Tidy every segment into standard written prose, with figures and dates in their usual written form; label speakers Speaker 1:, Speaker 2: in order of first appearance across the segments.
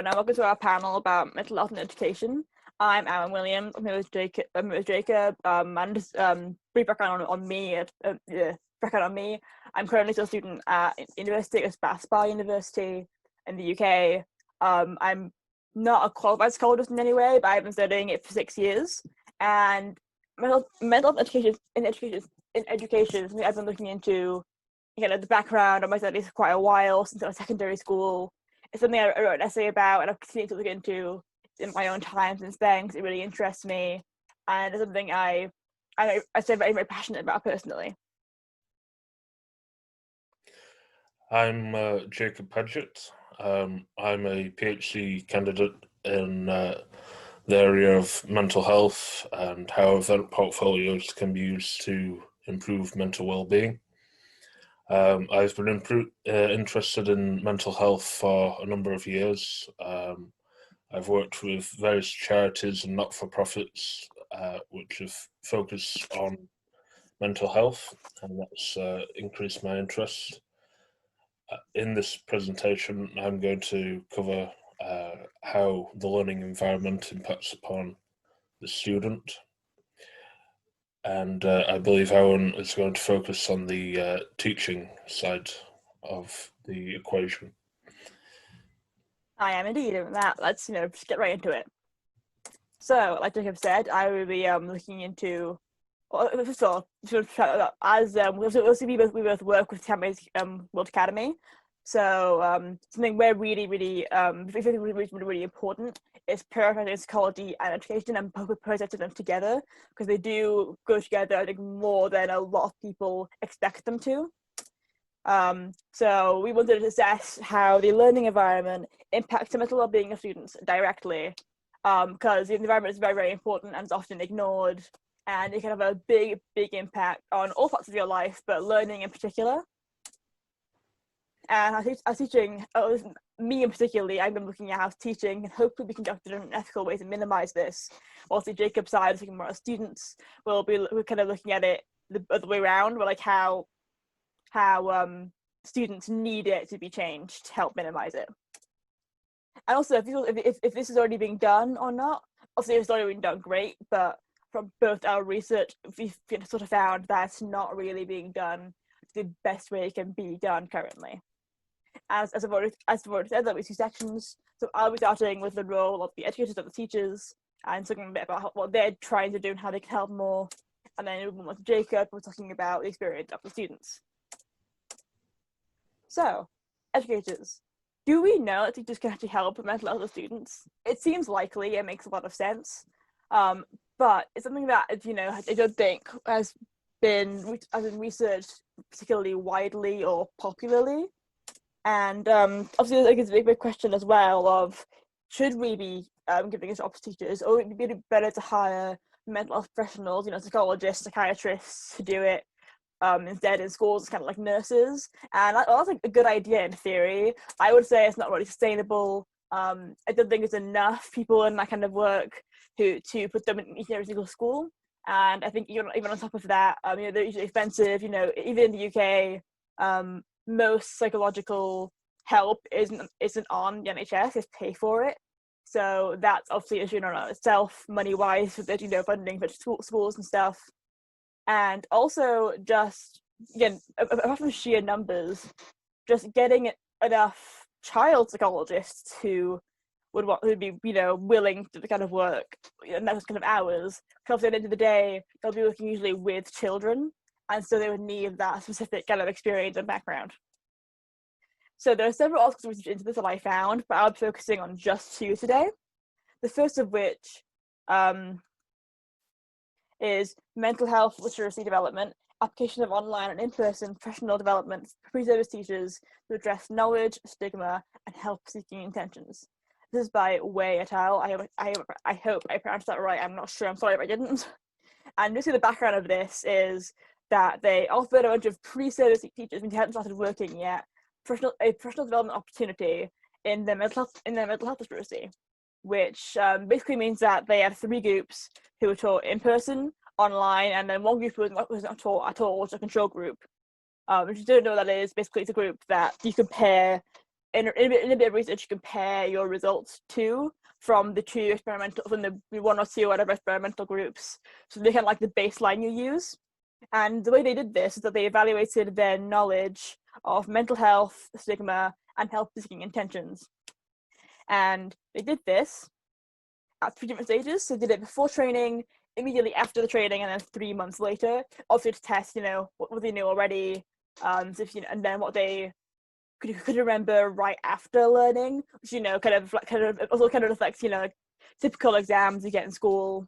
Speaker 1: and welcome to our panel about mental health and education. I'm Awen Williams. I'm here with Jacob. And just brief background on me. Background on me. I'm currently still a student at university at Bath University in the UK. I'm not a qualified psychologist in any way, but I've been studying it for 6 years. And mental health education is something I've been looking into. The background of my studies for quite a while since I was secondary school. It's something I wrote an essay about and I've continued to look into in my own time since then because it really interests me, and it's something I say very, very passionate about personally.
Speaker 2: I'm Jacob Padget. I'm a PhD candidate in the area of mental health and how event portfolios can be used to improve mental well-being. I've been interested in mental health for a number of years. I've worked with various charities and not-for-profits which have focused on mental health, and that's increased my interest. In this presentation, I'm going to cover how the learning environment impacts upon the student. And I believe Awen is going to focus on the teaching side of the equation.
Speaker 1: I am indeed, and let's just get right into it. So, like Jacob said, I will be looking into. First of all, as we both work with Tianmei World Academy, so something we're really important is prioritizing psychology and education and processing them together, because they do go together, I think, more than a lot of people expect them to. So we wanted to assess how the learning environment impacts the mental well-being of students directly, because the environment is very, very important and is often ignored, and it can have a big impact on all parts of your life, but learning in particular. And as teaching, me in particularly, I've been looking at how teaching can hopefully be conducted in an ethical way to minimize this. Also, Jacob's side is looking more at students. We're kind of looking at it the other way around. We're like how students need it to be changed to help minimize it. And also, if this is already being done or not, obviously if it's already been done, great, but from both our research, we've sort of found that it's not really being done the best way it can be done currently. As I've already said, there'll be 2 sections. So I'll be starting with the role of the educators and the teachers, and talking a bit about what they're trying to do and how they can help more. And then with Jacob, we're talking about the experience of the students. So, educators, do we know that teachers can actually help mental health of students? It seems likely, it makes a lot of sense. But it's something that, I don't think has been researched particularly widely or popularly. And obviously, like, it's a big question as well of, should we be giving it up to teachers, or would it be better to hire mental health professionals, psychologists, psychiatrists, to do it instead in schools, kind of like nurses? And that's like a good idea in theory. I would say it's not really sustainable. I don't think there's enough people in that kind of work to put them in each and every single school. And I think even on top of that, they're usually expensive. Even in the UK, most psychological help isn't on the NHS. It's pay for it. So that's obviously an issue in and of itself, money-wise, with funding for schools and stuff. And also, just again, apart from sheer numbers, just getting enough child psychologists who would be willing to kind of work in those kind of hours, because at the end of the day they'll be working usually with children, and so they would need that specific kind of experience and background. So there are several articles research into this that I found, but I'll be focusing on just 2 today. The first of which is mental health literacy development, application of online and in-person professional development for pre-service teachers to address knowledge, stigma, and help-seeking intentions. This is by Awen et al. I hope I pronounced that right. I'm not sure. I'm sorry if I didn't. And basically the background of this is that they offered a bunch of pre-service teachers, when they hadn't started working yet, a professional development opportunity in their mental health literacy, which basically means that they have 3 groups who were taught in person, online, and then 1 group who was not taught at all, which is a control group. If you don't know what that is, basically it's a group that you compare in a bit of research, you compare your results to from the 1 or 2 whatever experimental groups. So they kind of like the baseline you use. And the way they did this is that they evaluated their knowledge of mental health, stigma, and health-seeking intentions. And they did this at 3 different stages. So they did it before training, immediately after the training, and then 3 months later, obviously to test, what they knew already, and then what they could remember right after learning, which also kind of reflects typical exams you get in school,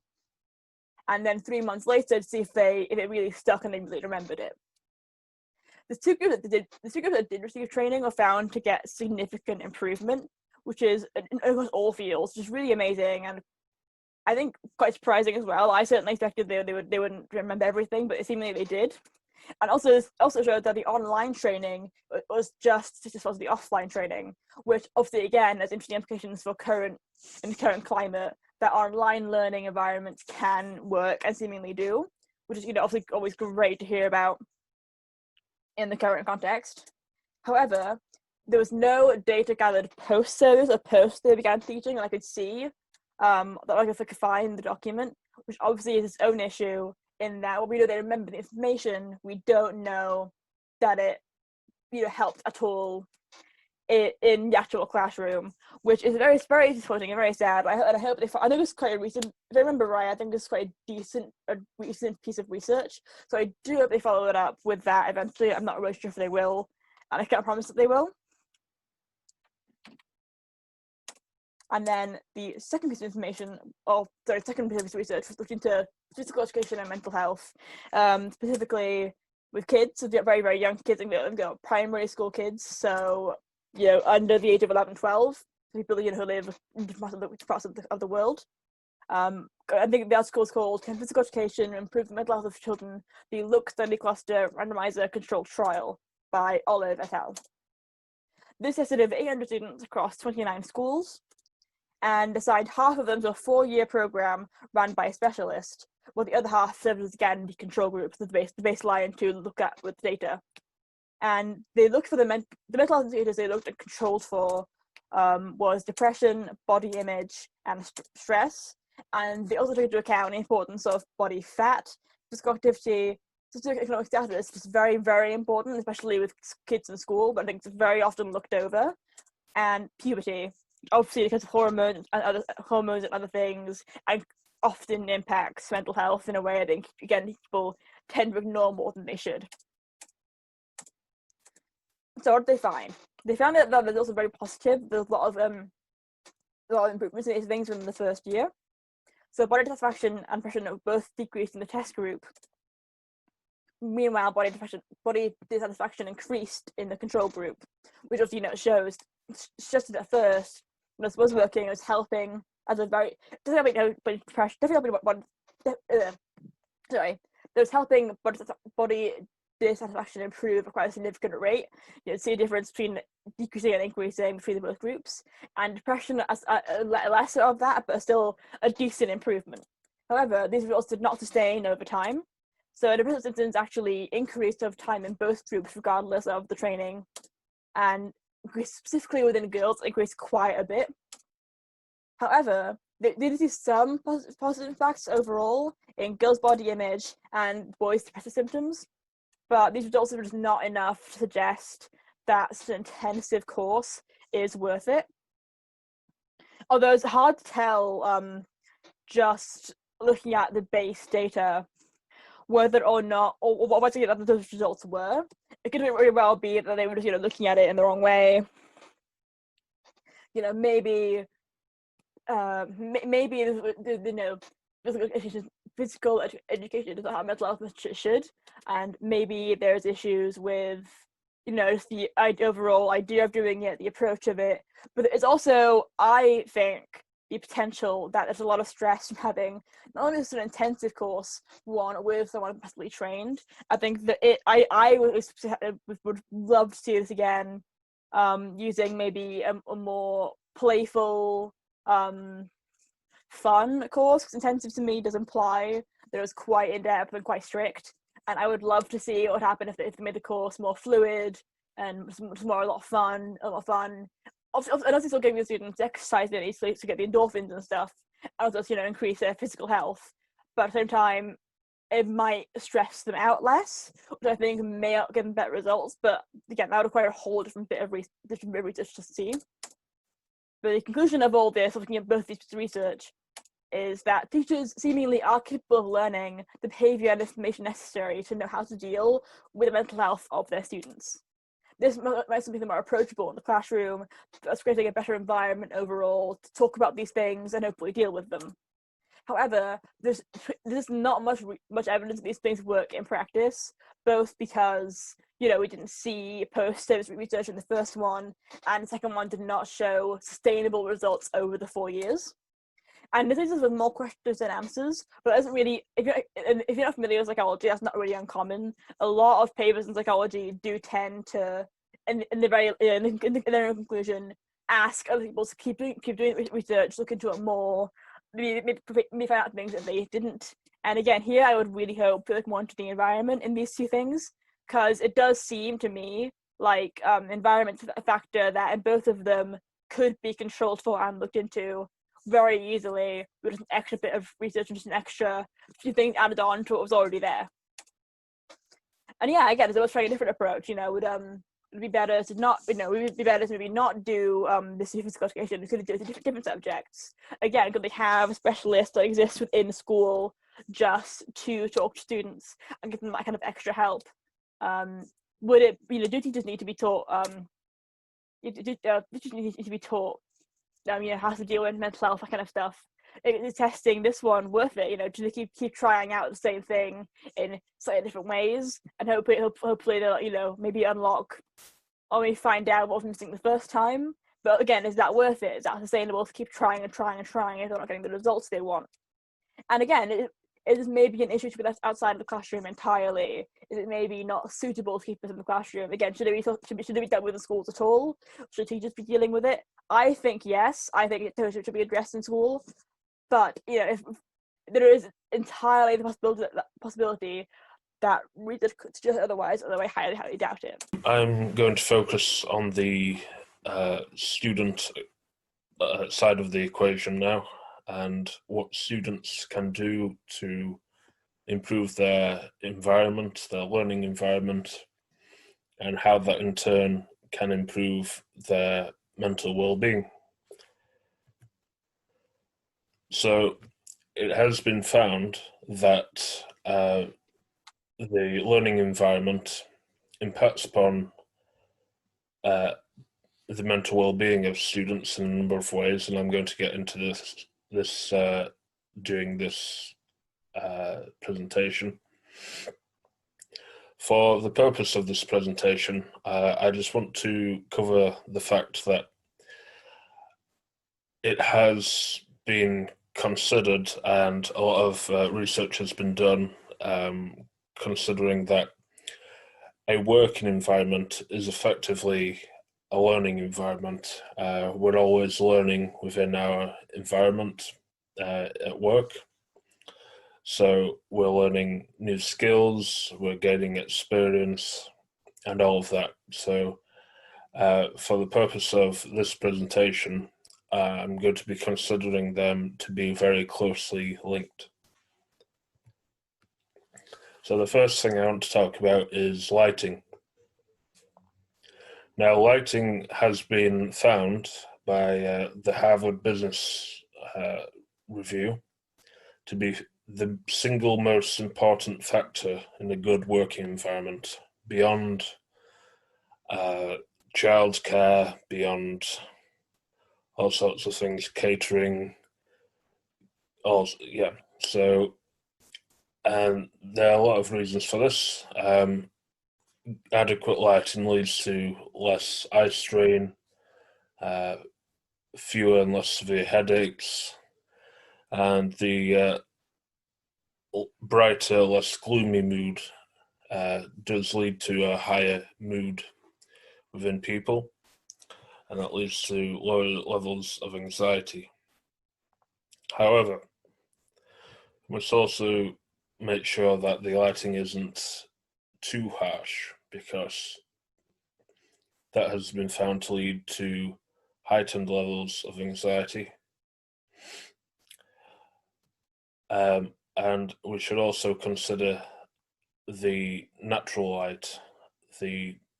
Speaker 1: and then 3 months later to see if it really stuck and they really remembered it. The two groups that did receive training were found to get significant improvement, which is across all fields, which is really amazing, and I think quite surprising as well. I certainly expected they wouldn't remember everything, but it seemed like they did. And also showed that the online training was just as well as the offline training, which obviously again has interesting implications for in the current climate, that online learning environments can work and seemingly do, which is obviously always great to hear about in the current context. However, there was no data gathered post-service or post they began teaching, and I could see that if I could find the document, which obviously is its own issue, in that what we know they remember the information, we don't know that it helped at all in the actual classroom, which is very, very disappointing and very sad. I hope I think it's quite a recent, if I remember right, I think it's quite a recent piece of research, so I do hope they follow it up with that eventually. I'm not really sure if they will, and I can't promise that they will. And then the second piece of information, second piece of research was looking into physical education and mental health, specifically with kids, so very, very young kids, and primary school kids, so under the age of 11, 12, people who live in different parts of the world. I think the article is called "Can Physical Education Improve the Mental Health of Children? The Look Study Cluster Randomizer Controlled Trial" by Olive et al. This tested over 800 students across 29 schools, and assigned half of them to a 4-year program run by a specialist, while the other half served as, again, the control group, the baseline to look at with data. And they looked for the mental health indicators they looked at controlled for was depression, body image, and stress. And they also took into account the importance of body fat, physical activity, socioeconomic status, which is very, very important, especially with kids in school, but I think it's very often looked over, and puberty, obviously because of hormones and other things, and often impacts mental health in a way I think, again, people tend to ignore more than they should. So what did they find? They found that the results are very positive. There's a lot of improvements in these things within the first year. So body satisfaction and depression have both decreased in the test group. Meanwhile, body dissatisfaction increased in the control group, which obviously shows just at first when it was working, it was helping as a very there's helping body dissatisfaction improve at quite a significant rate. See a difference between decreasing and increasing between the both groups, and depression as lesser of that, but still a decent improvement. However, these results did not sustain over time. So depression symptoms actually increased over time in both groups, regardless of the training, and specifically within girls, increased quite a bit. However, they did see some positive impacts overall in girls' body image and boys' depressive symptoms, but these results are just not enough to suggest that such an intensive course is worth it. Although it's hard to tell, just looking at the base data, whether or not, or what those results were. It could very well be that they were just, looking at it in the wrong way. Maybe physical education doesn't have mental health as it should, and maybe there's issues with, the overall idea of doing it, the approach of it. But it's also, I think, the potential that there's a lot of stress from having not only just an intensive course, one with someone professionally trained. I think that I would love to see this again, using maybe a more playful, fun course, because intensive to me does imply that it was quite in-depth and quite strict, and I would love to see what would happen if they made the course more fluid, and it's more a lot of fun, Obviously, and also still giving the students exercise they need to get the endorphins and stuff, and also, increase their physical health. But at the same time, it might stress them out less, which I think may not give them better results. But again, that would require a whole different bit of research to see. But the conclusion of all this, looking at both these pieces of research, is that teachers seemingly are capable of learning the behavior and information necessary to know how to deal with the mental health of their students. This might make them more approachable in the classroom, thus creating a better environment overall to talk about these things and hopefully deal with them. However, there's not much evidence that these things work in practice, both because we didn't see post-service research in the first one, and the second one did not show sustainable results over the 4 years. And this is with more questions than answers, but it doesn't really, if you're not familiar with psychology, that's not really uncommon. A lot of papers in psychology do tend to, in their own conclusion, ask other people to keep doing research, look into it more, maybe find out things that they didn't. And again, here I would really hope to monitor the environment in these two things, because it does seem to me like environment's a factor that in both of them could be controlled for and looked into very easily with just an extra bit of research and just an extra few things added on to what was already there. And yeah, again, as I was trying a different approach, it'd be better to not, it'd be better to maybe not do this physical education. We could do different subjects. Again, could they have specialists that exist within school just to talk to students and give them that kind of extra help? Would it, do teachers need to be taught? Teachers need to be taught how to deal with mental health, that kind of stuff. Is testing this one worth it? Do they keep trying out the same thing in slightly different ways, and hopefully they'll maybe unlock or maybe find out what was missing the first time? But again, is that worth it? Is that sustainable to keep trying and trying and trying if they're not getting the results they want? And again, it is maybe an issue to be left outside of the classroom entirely. Is it maybe not suitable to keep us in the classroom? Again, should it be dealt with in schools at all? Should teachers be dealing with it? I think yes. I think it should be addressed in school. But if there is entirely the possibility that research could suggest otherwise, although I highly, highly doubt it.
Speaker 2: I'm going to focus on the student side of the equation now, and what students can do to improve their environment, their learning environment, and how that in turn can improve their mental well-being. So it has been found that the learning environment impacts upon the mental well-being of students in a number of ways, and I'm going to get into this during this presentation. For the purpose of this presentation, I just want to cover the fact that it has been considered, and a lot of research has been done considering that a working environment is effectively a learning environment. We're always learning within our environment at work. So we're learning new skills, we're gaining experience, and all of that. So for the purpose of this presentation, I'm going to be considering them to be very closely linked. So the first thing I want to talk about is lighting. Now, lighting has been found by the Harvard Business Review to be the single most important factor in a good working environment, beyond childcare, beyond all sorts of things, catering, So, and there are a lot of reasons for this. Adequate lighting leads to less eye strain, fewer and less severe headaches, and the brighter, less gloomy mood does lead to a higher mood within people, and that leads to lower levels of anxiety. However, we must also make sure that the lighting isn't too harsh, because that has been found to lead to heightened levels of anxiety. And we should also consider the natural light,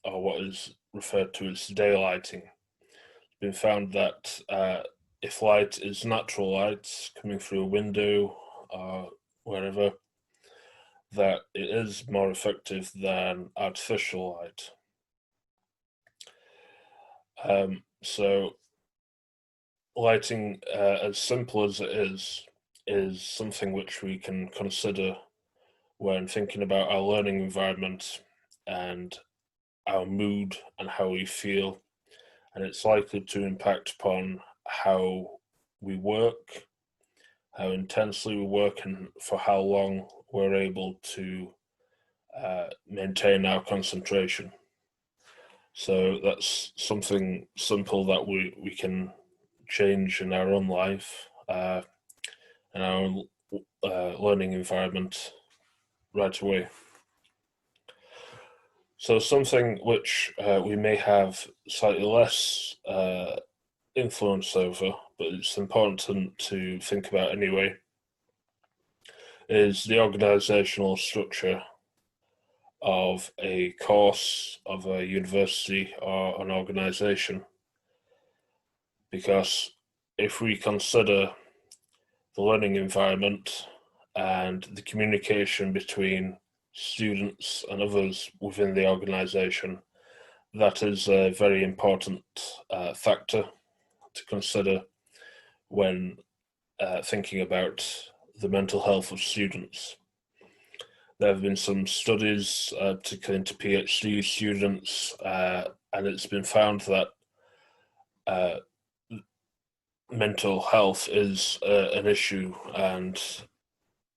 Speaker 2: or what is referred to as daylighting. It's been found that if light is natural light coming through a window or wherever, that it is more effective than artificial light. So lighting, as simple as it is something which we can consider when thinking about our learning environment and our mood and how we feel, and it's likely to impact upon how we work, how intensely we work, and for how long we're able to maintain our concentration. So that's something simple that we can change in our own life and our own learning environment right away. So something which we may have slightly less influence over, but it's important to think about anyway, is the organizational structure of a course, of a university, or an organization. Because if we consider the learning environment and the communication between students and others within the organization, that is a very important factor to consider when thinking about the mental health of students. There have been some studies, particularly into PhD students, and it's been found that mental health is an issue, and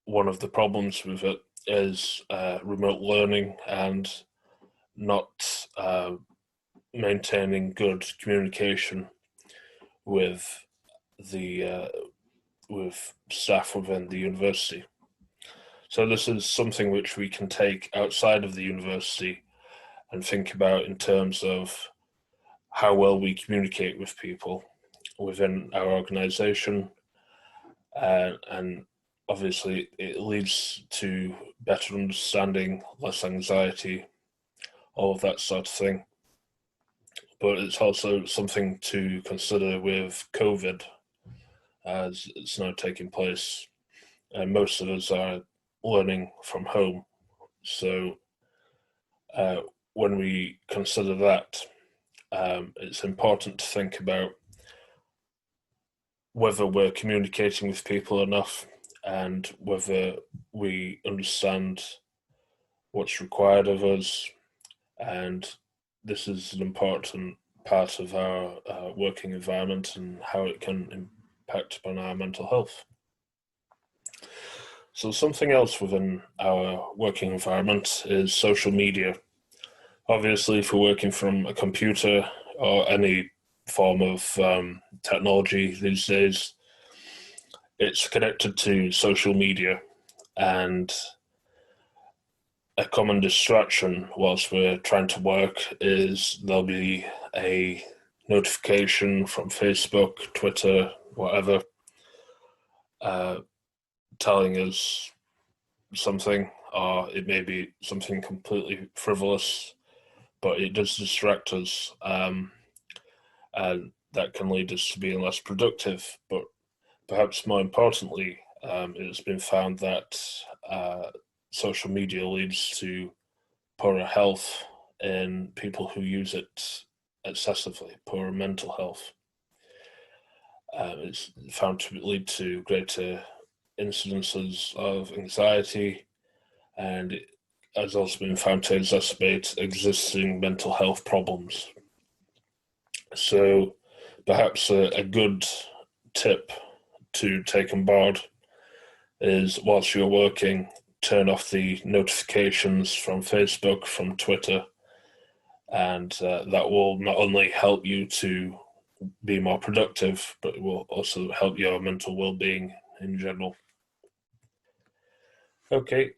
Speaker 2: one of the problems with it is remote learning and not maintaining good communication with the with staff within the university. So this is something which we can take outside of the university and think about in terms of how well we communicate with people within our organization, and obviously it leads to better understanding, less anxiety, all of that sort of thing. But it's also something to consider with COVID, as it's now taking place, and most of us are learning from home. So when we consider that, it's important to think about whether we're communicating with people enough and whether we understand what's required of us. And this is an important part of our working environment and how it can impact upon our mental health. So something else within our working environment is social media. Obviously, if we're working from a computer or any form of technology these days, it's connected to social media, and a common distraction whilst we're trying to work is there'll be a notification from Facebook, Twitter, whatever, telling us something, or it may be something completely frivolous, but it does distract us, and that can lead us to being less productive. But perhaps more importantly, it's been found that social media leads to poorer health in people who use it excessively, poorer mental health. It's found to lead to greater incidences of anxiety, and it has also been found to exacerbate existing mental health problems. So perhaps a good tip to take on board is, whilst you're working, turn off the notifications from Facebook, from Twitter, and that will not only help you to be more productive, but it will also help your mental well-being in general. Okay,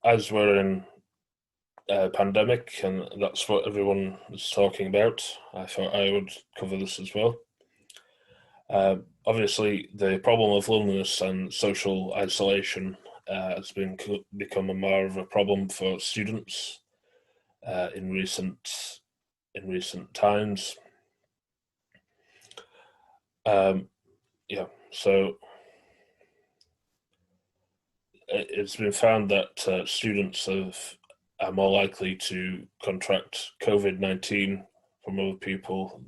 Speaker 2: as we're in pandemic, and that's what everyone is talking about. I thought I would cover this as well. Obviously, the problem of loneliness and social isolation has become a more of a problem for students in recent times. Yeah, so it's been found that students are more likely to contract COVID-19 from other people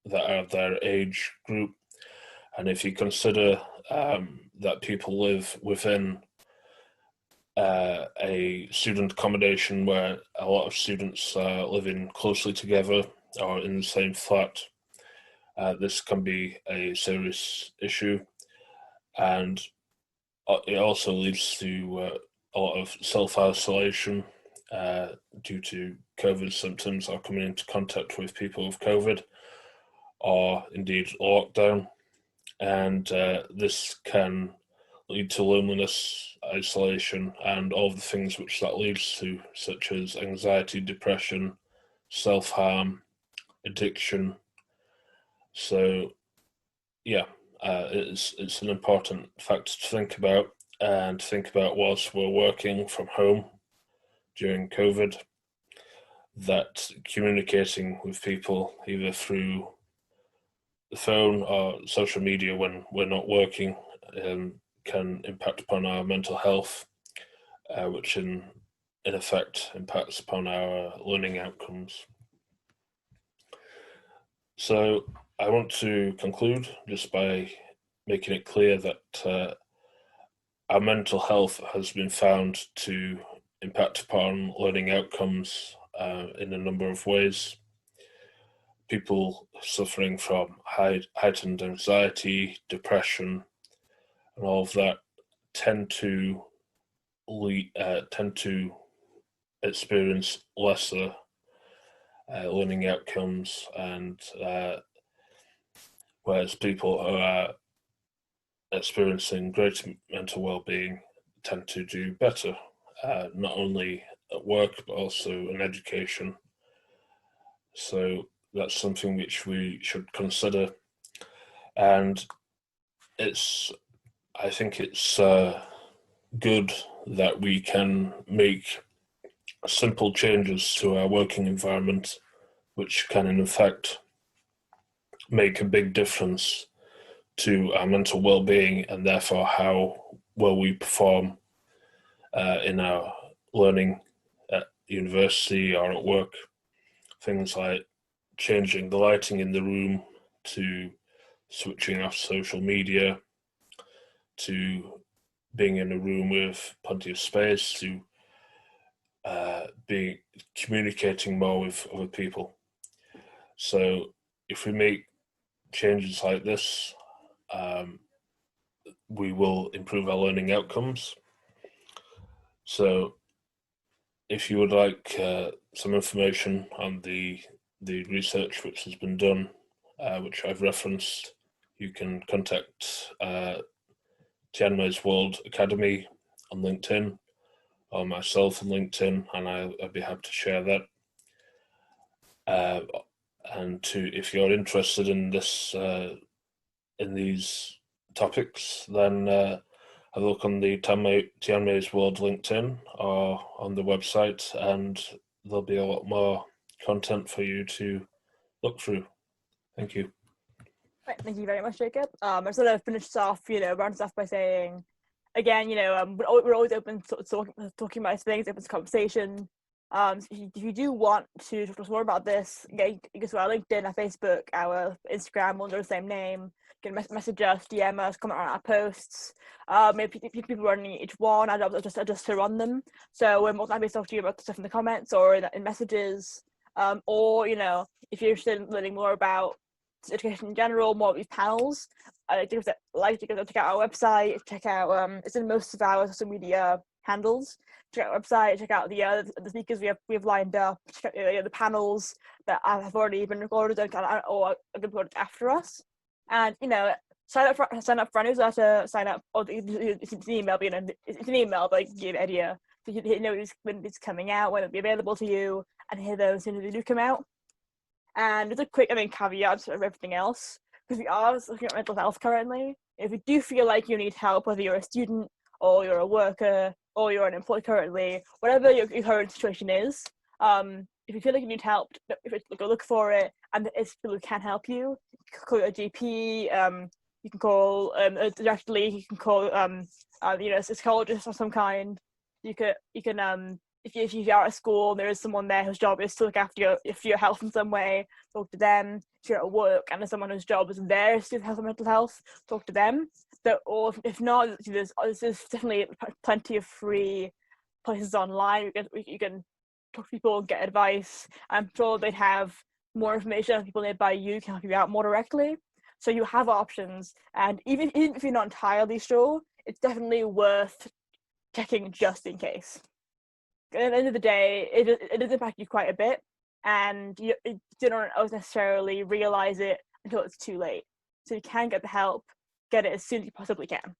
Speaker 2: that are their age group. And if you consider that people live within a student accommodation where a lot of students are living closely together or in the same flat, this can be a serious issue. And it also leads to a lot of self-isolation due to COVID symptoms or coming into contact with people with COVID, or indeed lockdown. And this can lead to loneliness, isolation, and all of the things which that leads to, such as anxiety, depression, self-harm, addiction. So, yeah, it's an important factor to think about, and think about whilst we're working from home during COVID, that communicating with people either through the phone or social media when we're not working can impact upon our mental health, which in effect impacts upon our learning outcomes. So I want to conclude just by making it clear that our mental health has been found to impact upon learning outcomes in a number of ways. People suffering from heightened anxiety, depression, and all of that tend to experience lesser learning outcomes, and whereas people who are experiencing greater mental well-being tend to do better, not only at work but also in education. So that's something which we should consider, and I think it's good that we can make simple changes to our working environment, which can in effect make a big difference to our mental well-being, and therefore how well we perform in our learning at university or at work. Things like changing the lighting in the room, to switching off social media, to being in a room with plenty of space, to be communicating more with other people. So if we make changes like this, we will improve our learning outcomes. So if you would like some information on the research which has been done, which I've referenced, you can contact Tianmei World Academy on LinkedIn, or myself on LinkedIn, and I'd be happy to share that. And if you're interested in this, in these topics, then have a look on the Tianmei World LinkedIn or on the website, and there'll be a lot more content for you to look through. Thank you.
Speaker 1: Right, thank you very much, Jacob. I just want to finish off, round us off by saying, again, we're always open to talking about things, open to conversation. So if you do want to talk to us more about this, you can go to our LinkedIn, our Facebook, our Instagram under the same name. You can message us, DM us, comment on our posts. Maybe people running each one, I'd just to run them. So we're more than happy to talk to you about stuff in the comments or in messages. Or if you're interested in learning more about education in general, more of these panels, to go check out our website, check out it's in most of our social media handles. Check out our website, check out the speakers we have lined up, check out the panels that have already been recorded or are going to be recorded after us. And sign up for our newsletter, sign up, or it's an email, but it's an email, but give you an idea. so you know when it's coming out, when it'll be available to you, and hear those as soon as they do come out. And just a quick, caveat to everything else, because we are looking at mental health currently. If you do feel like you need help, whether you're a student or you're a worker or you're unemployed currently, whatever your current situation is, if you feel like you need help, go look for it, and it's people who can help you. You can call your GP. You can call directly. You can call a psychologist of some kind. You can if you are at school, there is someone there whose job is to look after your health in some way. Talk to them. If you're at work and there's someone whose job is there to help with mental health, talk to them. Or if not, there's definitely plenty of free places online. You can talk to people and get advice. I'm sure they'd have more information on people nearby you can help you out more directly. So you have options, and even if you're not entirely sure, it's definitely worth checking just in case. At the end of the day, it does impact you quite a bit, and you don't always necessarily realize it until it's too late. So you can get the help, get it as soon as you possibly can.